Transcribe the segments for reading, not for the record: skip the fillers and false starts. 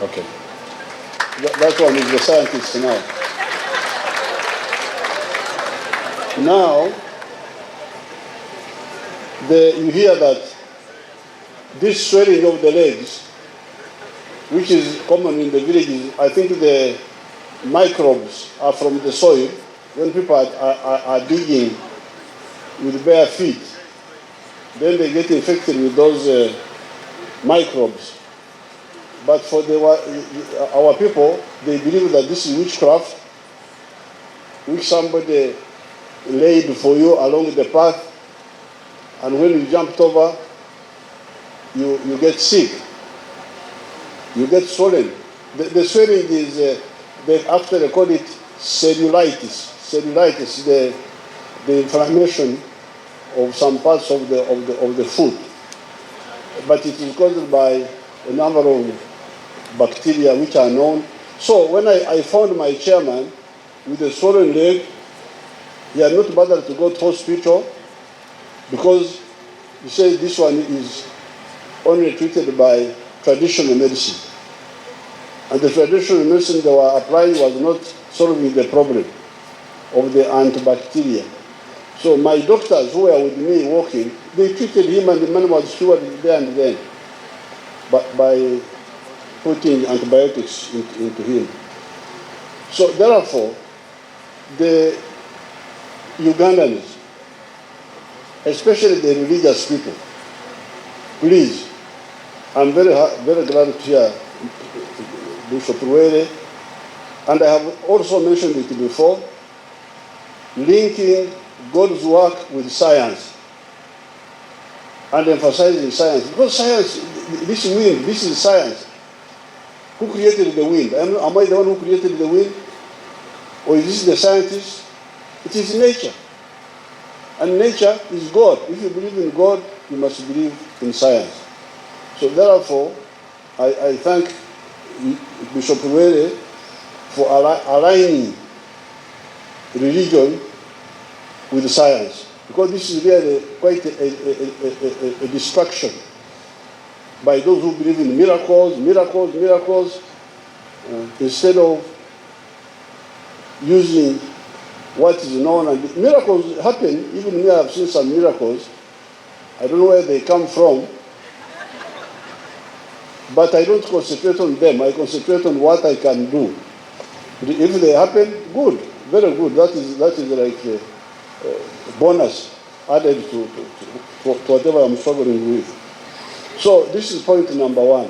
Okay. That one is the scientist now. Now, you hear that this swelling of the legs, which is common in the villages, I think the microbes are from the soil. When people are digging with bare feet, then they get infected with those microbes. But for our people, they believe that this is witchcraft, which somebody laid for you along the path, and when you jumped over, you get sick, you get swollen. The swelling is, they actually call it cellulitis. Cellulitis, the inflammation of some parts of the foot. But it is caused by a number of bacteria which are known. So when I found my chairman with a swollen leg, he had not bothered to go to hospital because he said this one is only treated by traditional medicine. And the traditional medicine they were applying was not solving the problem of the antibacteria. So my doctors who were with me walking, they treated him and the man was cured there and then by putting antibiotics into him. So therefore, the Ugandans, especially the religious people, please, I'm very glad to hear Bishop Ruere, and I have also mentioned it before, linking God's work with science and emphasizing science. Because science, this wind, this is science. Who created the wind? Am I the one who created the wind? Or is this the scientist? It is nature. And nature is God. If you believe in God, you must believe in science. So therefore, I thank Bishop Ruere for aligning religion with science, because this is really quite a distraction by those who believe in miracles, instead of using what is known. And miracles happen, even me, I have seen some miracles. I don't know where they come from, but I don't concentrate on them. I concentrate on what I can do. If they happen, good, very good. That is like a bonus added to whatever I'm struggling with. So this is point number one.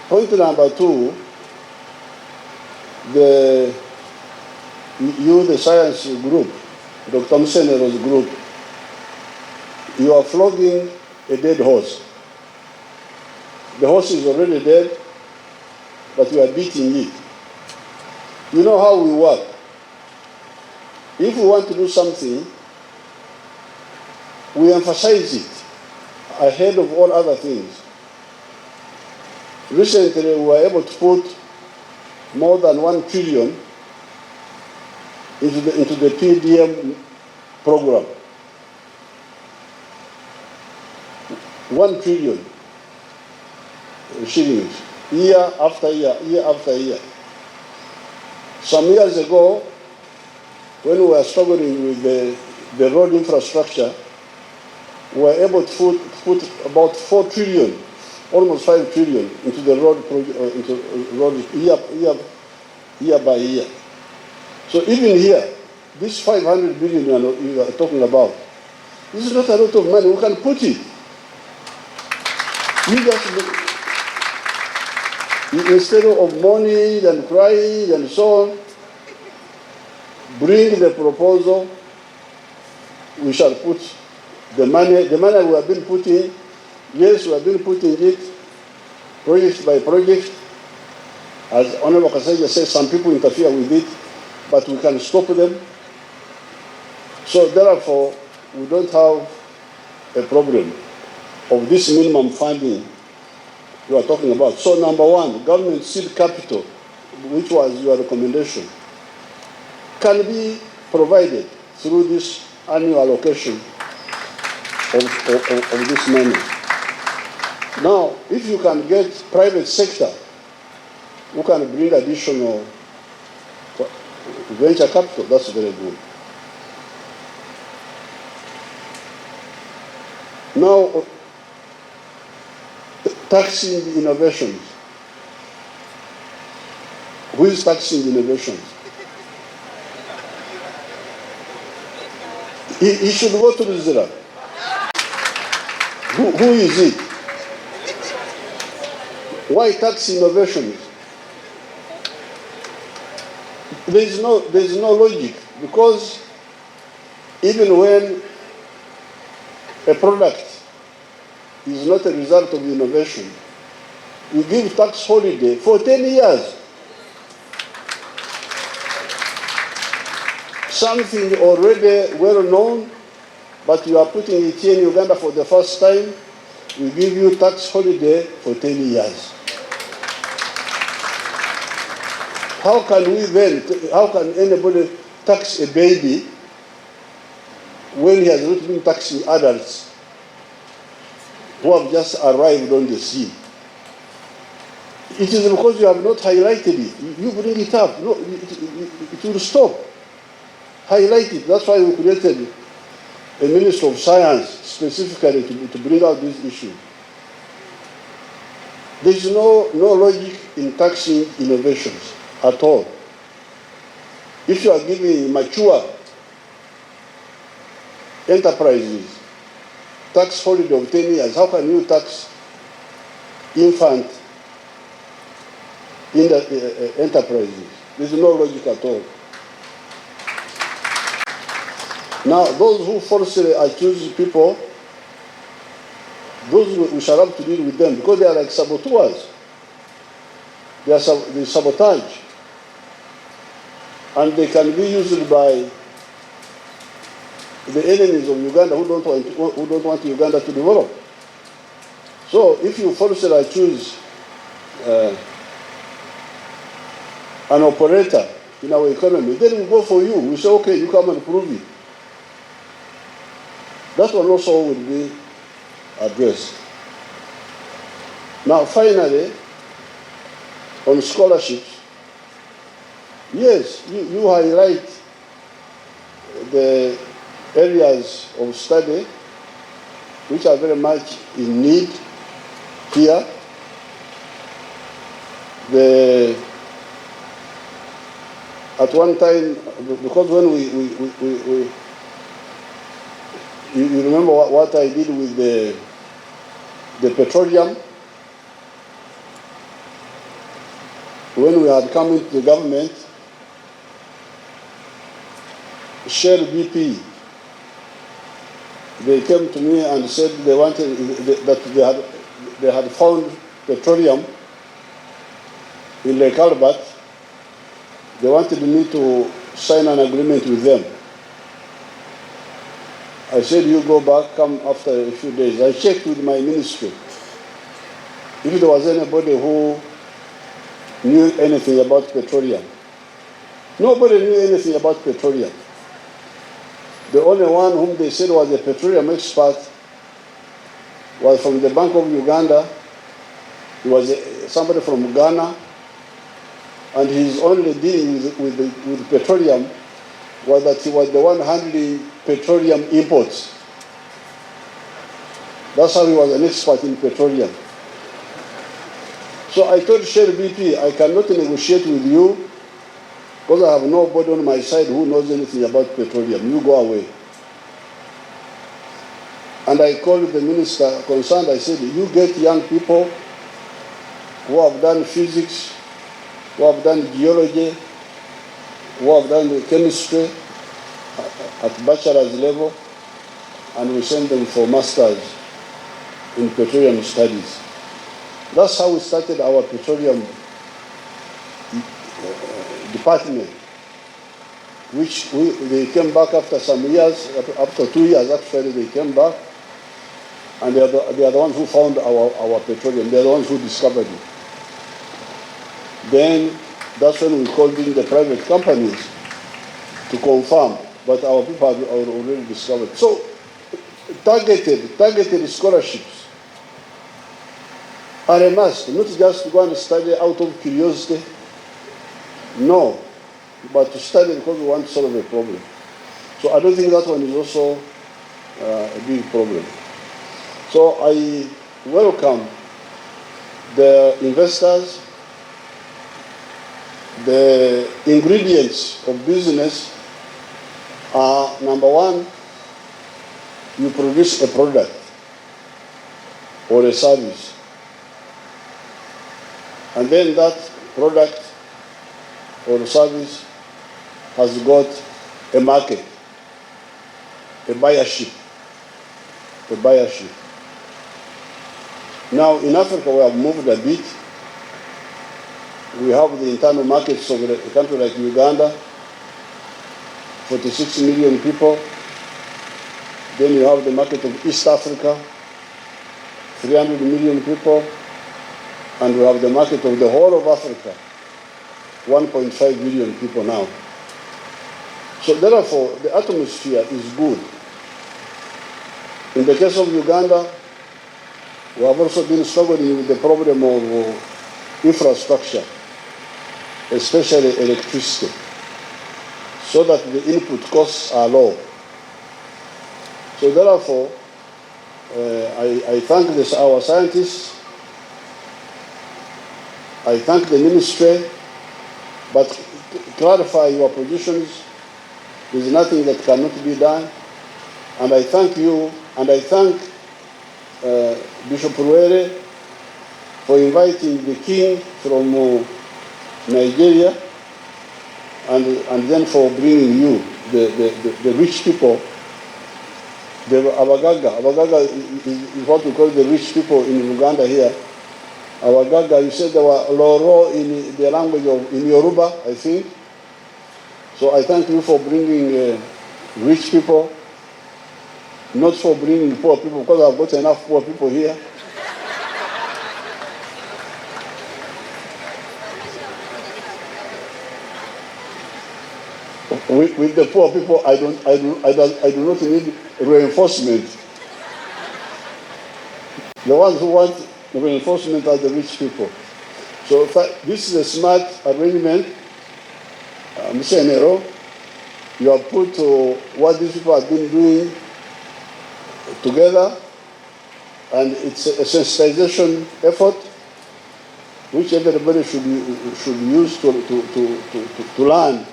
Point number two, the science group, Dr. Musevene's group, you are flogging a dead horse. The horse is already dead, but you are beating it. You know how we work. If we want to do something, we emphasize it ahead of all other things. Recently, we were able to put more than 1 trillion into the PDM program. 1 trillion shillings, year after year. Some years ago, when we were struggling with the road infrastructure, we were able to put about 4 trillion, almost 5 trillion into the road year by year. So even here, this 500 billion you are talking about, this is not a lot of money. We can put it. Instead of mourning and crying and so on, bring the proposal. We shall put the money. The money we have been putting, yes, we have been putting it project by project. As Honorable Kasaija said, some people interfere with it, but we can stop them. So therefore, we don't have a problem of this minimum funding you are talking about. So number one, government seed capital, which was your recommendation, can be provided through this annual allocation of this money. Now, if you can get private sector who can bring additional venture capital, that's very good. Now, taxing innovations. Who is taxing innovations? He should go to Israel. Who is it? Why tax innovations? There is no logic, because even when a product is not a result of innovation, we give tax holiday for 10 years. Something already well known, but you are putting it here in Uganda for the first time, we give you tax holiday for 10 years. How can anybody tax a baby when he has not been taxing adults who have just arrived on the scene? It is because you have not highlighted it. You bring it up. No, it will stop. Highlight it. That's why we created a Minister of Science specifically to bring out this issue. There is no logic in taxing innovations at all. If you are giving mature enterprises tax holiday of 10 years, how can you tax infant in the enterprises? There is no logic at all. Now, those who falsely accuse people, those we shall have to deal with them, because they are like saboteurs. They sabotage. And they can be used by the enemies of Uganda who don't want Uganda to develop. So if you falsely accuse an operator in our economy, then we go for you. We say, okay, you come and prove it. That one also will be addressed. Now, finally, on scholarships, yes, you highlight the areas of study which are very much in need here. At one time, because when you remember what I did with the petroleum? When we had come into the government, Shell BP, they came to me and said they wanted that they had found petroleum in Lake Albert. They wanted me to sign an agreement with them. I said, you go back, come after a few days. I checked with my ministry if there was anybody who knew anything about petroleum. Nobody knew anything about petroleum. The only one whom they said was a petroleum expert was from the Bank of Uganda. He was somebody from Ghana, and his only dealing with petroleum was that he was the one handling petroleum imports. That's how he was an expert in petroleum. So I told Shell BP, I cannot negotiate with you because I have nobody on my side who knows anything about petroleum. You go away. And I called the minister concerned. I said, you get young people who have done physics, who have done geology, who have done chemistry at bachelor's level, and we send them for masters in petroleum studies. That's how we started our petroleum department, which they came back after some years, after 2 years actually they came back, and they are the ones who found our petroleum. They are the ones who discovered it. Then that's when we called in the private companies to confirm, but our people have already discovered. So targeted scholarships are a must, not just to go and study out of curiosity, no, but to study because we want to solve a problem. So I don't think that one is also a big problem. So I welcome the investors. The ingredients of business are, number one, you produce a product or a service. And then that product or service has got a market, a buyership. Now in Africa we have moved a bit. We have the internal markets of a country like Uganda, 46 million people. Then you have the market of East Africa, 300 million people. And we have the market of the whole of Africa, 1.5 billion people now. So therefore, the atmosphere is good. In the case of Uganda, we have also been struggling with the problem of infrastructure, especially electricity, so that the input costs are low. So therefore, I thank our scientists, I thank the ministry, but clarify your positions. There's nothing that cannot be done. And I thank you, and I thank Bishop Ruere for inviting the king from Nigeria, and then for bringing you, the rich people, the Abagaga. Abagaga is what we call the rich people in Uganda here. Abagaga, you said there were Loro in the language of, in Yoruba, I think. So I thank you for bringing rich people, not for bringing poor people, because I've got enough poor people here. With the poor people, I do not need reinforcement. The ones who want reinforcement are the rich people. So this is a smart arrangement. Mr. Nero, you have put what these people have been doing together, and it's a sensitization effort which everybody should use to learn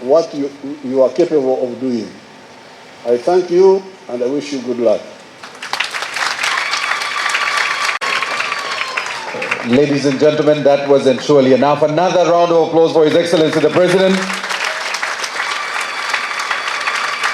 what you are capable of doing. I thank you, and I wish you good luck. Ladies and gentlemen, that was surely enough. Another round of applause for His Excellency the President.